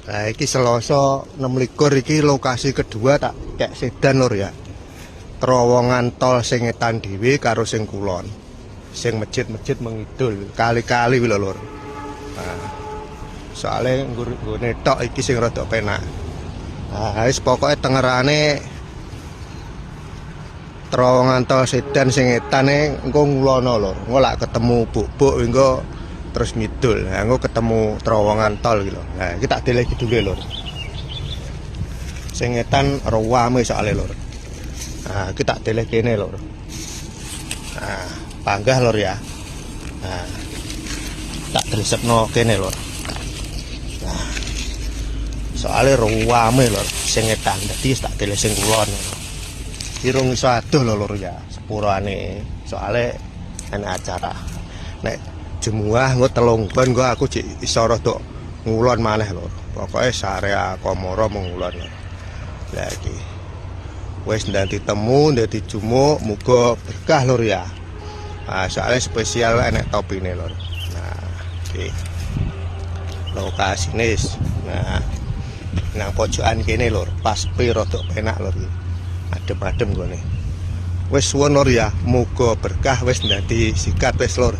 Nah, iki Selasa 26 iki lokasi kedua tak kayak sedan lur ya. Terowongan tol sing etan dhewe karo sing kulon. Sing masjid-masjid mengidul kali-kali lho lur. Nah, soalnya nggone tok iki sing rada penak. Nah, wis pokoke tengerane terowongan tol sedan sing etane engko ngulono lur. Engko lak ketemu buk-buk engko terus ngidul. Nah, engko ketemu terowongan tol iki lho. Nah, iki tak deleh kidule lur. Sing etan rame soalé lur. Nah, kita deleh kene lur. Nah, panggah lur ya. Nah, tak dresepno kene lur. Nah, soalnya rame lur sing etan, dadi tak deleh sing kulon. Irung iso adoh lho lur ya, sepurane. Soale ana acara. Nek jemuah engko telung ban engko aku iso rada ngulon maneh lur. Pokoke sarea Komoro mengulon. Lah iki wis ndanti temu, ndanti jumuk, muga berkah lur ya. Nah, soalnya spesial enek topine lur. Nah, iki lokasine nah nang pojokan kene lur, pas pi rada penak lur iki. Adem-adem gone. Wis suwun lur ya, muga berkah wis ndanti sikat wis lur.